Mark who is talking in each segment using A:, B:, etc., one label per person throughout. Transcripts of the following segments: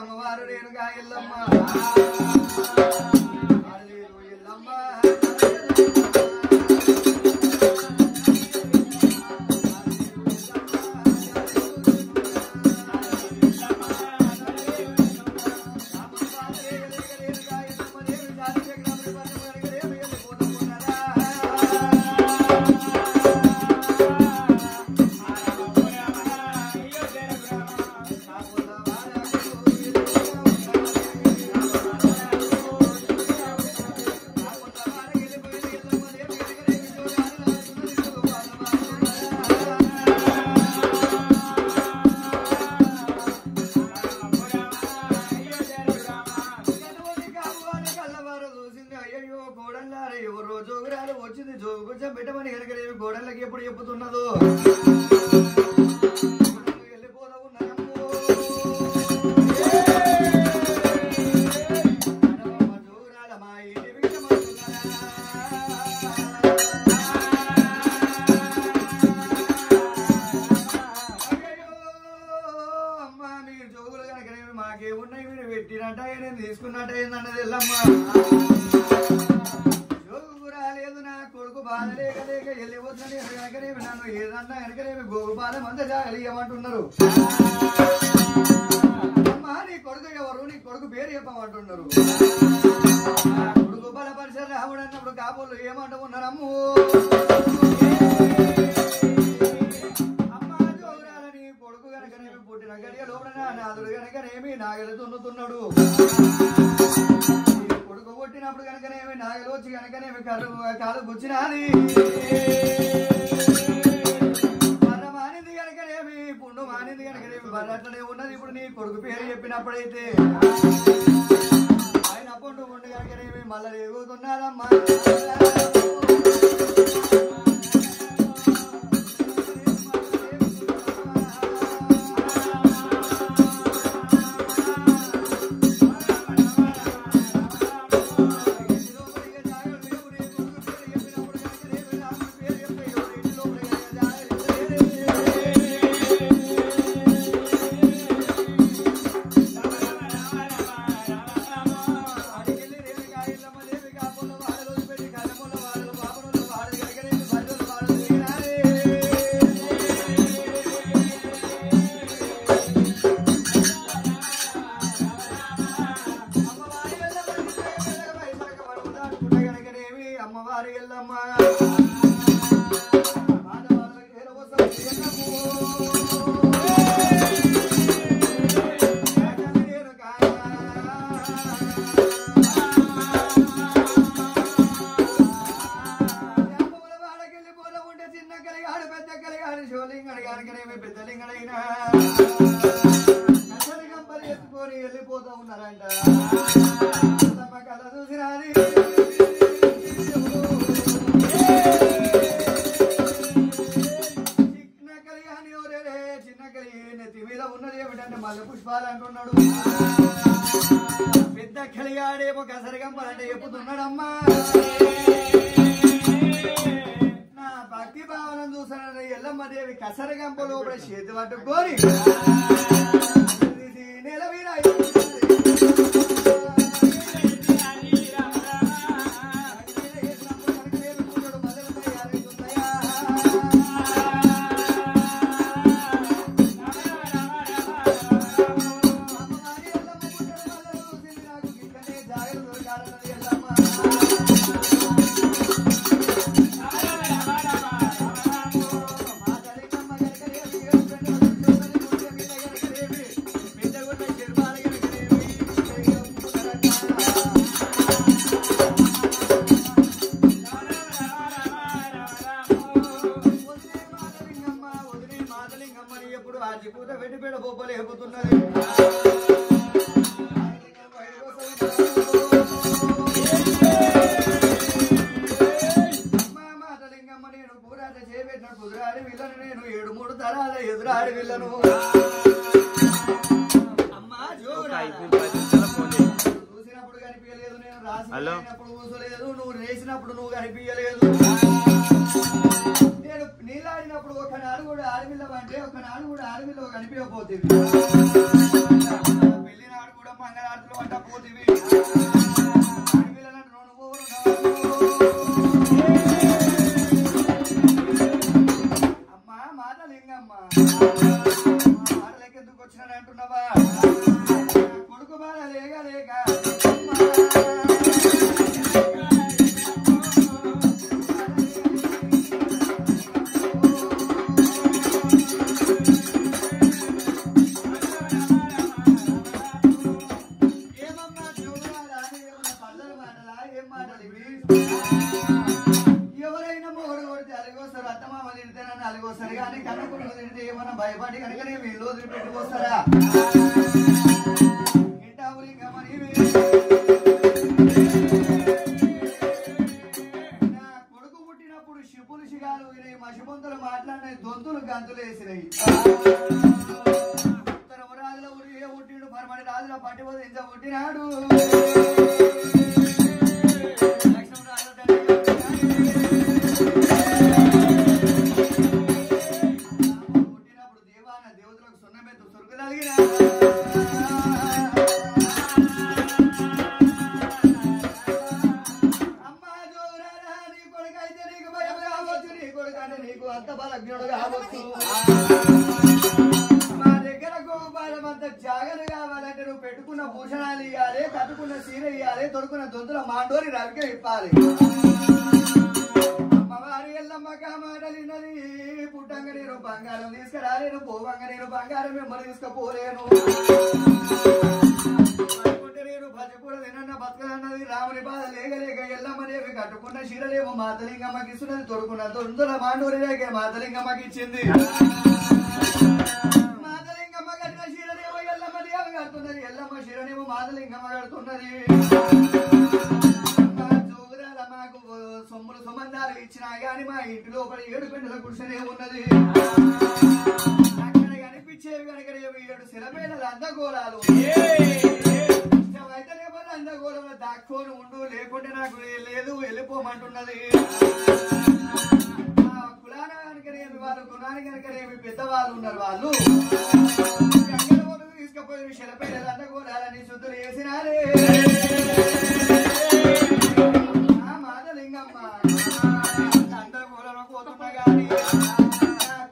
A: అమ్మవారు రేణుగా ఎల్లమ్మ ఎల్లమ్మ పెట్టమని కనుక గోడలకి ఎప్పుడు చెప్పుతున్నదో అమ్మా మీరు జోగులు కనుక మాకే ఉన్నాయి మీరు పెట్టినట్ట నేను తీసుకున్నట్ట ఏందన్నది ఎల్లమ్మా లేదు నా కొడుకు బాధ లేక లేక వెళ్ళిపోతుందని వెనకనేమి నన్ను ఏదన్నా వెనకనేమి గోపాలం అంతా జాగలియమంటున్నారు అమ్మా నీ కొడుకు ఎవరు నీ కొడుకు పేరు చెప్పమంటున్నారు కొడుకు బలపరిచారు రాముడు అన్నప్పుడు కాబోళ్ళు ఏమంటున్నారు అమ్ము అమ్మా జోగురాలని కొడుకు కనుకనేమి పుట్టిన గడియ లోపల నాదుడు కనుకనేమి నాగలు దున్నుతున్నాడు కొట్టినప్పుడు కనుకనేమి నాగలు వచ్చి కనుకనేమి కాలు గుచ్చినాది మర్ర మానింది కనుకనేమి పుండు మానింది కనుకనేమి బర్రట్లనే ఉన్నది ఇప్పుడు నీ కొడుకు పేరు చెప్పినప్పుడైతే ఆయన పుండు పుండు కనుకనేమి మళ్ళీ ఎగుతున్నారమ్మా అమ్మవారి ఎల్లమ్మ చిన్న కలిగాడు పెద్ద కలిగాడు శివలింగడు గారికనేమి పెద్దలింగడైనా కంపలు ఎత్తుకొని వెళ్ళిపోతూ ఉన్నారంట కథ చూసిరాని ఉన్నది ఏమిటంటే మల్లె పుష్పాలు అంటున్నాడు పెద్ద కలిగాడేమో కసరగంపాలంటే చెప్పుతున్నాడమ్మా నా భక్తి భావన చూసాను ఎల్లమ్మదేవి కసరగంప లోపల చేతి పట్టుకొని నెలవీర ఎప్పుడు ఆజిపూత వెండిపేడ బొబ్బలు ఎగుతున్నది మాటలింగమ్మ నేను పూరాట చేపెట్టిన కుదురాడి విల్లను నేను 7-3 తరాల ఎదురాడి విల్లను అమ్మా చూసినప్పుడు కనిపించలేదు నేను రాసినప్పుడు కూసలేదు నువ్వు వేసినప్పుడు నువ్వు కనిపించలేదు నేను నీళ్ళాడినప్పుడు ఒకనాడు కూడా ఆడపిల్ల అంటే ఒకనాడు కూడా ఆడపిల్ల కనిపించకపోతుంది పెళ్లి నాడు వస్తారు కానీ కన్న కొడుకు తింటే ఏమన్నా భయపడి కనుకనే వీళ్ళు వదిలిపెట్టుకొస్తారా కొడుకు పుట్టినప్పుడు శిపులు శిగాలు మసిపొంతులు మాట్లాడిన దొంతులు గంతులు వేసినాయి ఉత్తరరాజుల ఊరి పుట్టిండు పరమడి రాజుల పట్టిపోతే ఇంత పుట్టినాడు పుట్టినప్పుడు దేవాన దేవతలకు సున్నమెత్తు సొరుకు తగిన నీకు అంత బలజ్ఞుడు కావచ్చు మా దగ్గర గోపాలమంత జాగలు కావాలంటే నువ్వు పెట్టుకున్న భూషణాలు ఇవ్వాలి కట్టుకున్న సీర ఇవ్వాలి తొడుకున్న దొంతుల మాండోరి రవికే ఇప్పాలి అమ్మవారి ఎల్లమ్మ కామాటలిన్నది పుట్టంగా నేను బంగారం తీసుకురాలేను పోవంగా నేను బంగారం మిమ్మల్ని తీసుకుపోలేను నేను భజకూడ తినన్న బతకదన్నది రాముని బాధ లేగలేక ఎల్లమ్మనేవి కట్టుకున్న శిరలేమో మాతలింగమ్మకి ఇస్తున్నది తొడుకున్న దొంతుల మాండూరి రేఖ మాతలింగమ్మకి ఇచ్చింది మాతలింగమ్మ కట్టిన శిరలేమో ఎల్లమ్మ దేవి కడుతున్నది ఎల్లమ్మ శిరనేమో మాతలింగమ్మ కడుతున్నది చూగురాల మాకు సొమ్ములు సంబంధాలు ఇచ్చినా గాని మా ఇంటి లోపల 7 పెండల గుడిసెనే ఉన్నది అక్కడ కనిపించేవి కనుక 7 శిలపేడల అందగోళాలు అందగోళంలో దాక్కోని ఉండు లేకుంటే నాకు లేదు వెళ్ళిపోమంటున్నది కులానానికనేమి వాళ్ళు గుణానికనేమి పెద్దవాళ్ళు ఉన్నారు వాళ్ళు తీసుకుపోయి శిలపేడలు అందగోళాలని శుద్ధులు వేసినారే మాదలింగమ్మ అందగోళం పోతున్నా గాని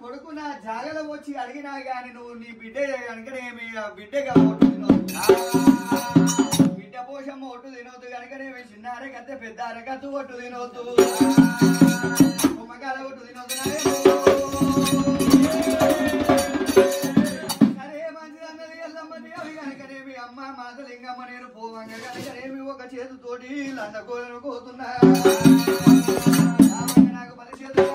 A: కొడుకు నా జాగలో వచ్చి అడిగినా గాని నువ్వు నీ బిడ్డ కనుకనేమి బిడ్డగా పోషమ్మ ఒట్టు తినవద్దు కనుకనే చిన్నారే కత్తే పెద్ద అరకత్తు ఒట్టు తినవద్దు కొమ్మకాల ఒట్టు తినవద్దు సరే మంచిది అన్నది ఎల్లమ్మ దేవి కనుకనేమి అమ్మ మాతలింగమ్మ నేను పోవంగా కనుకనేమి ఒక చేతితోటి లందకోలను కోతున్నా నాకు పది చేతులు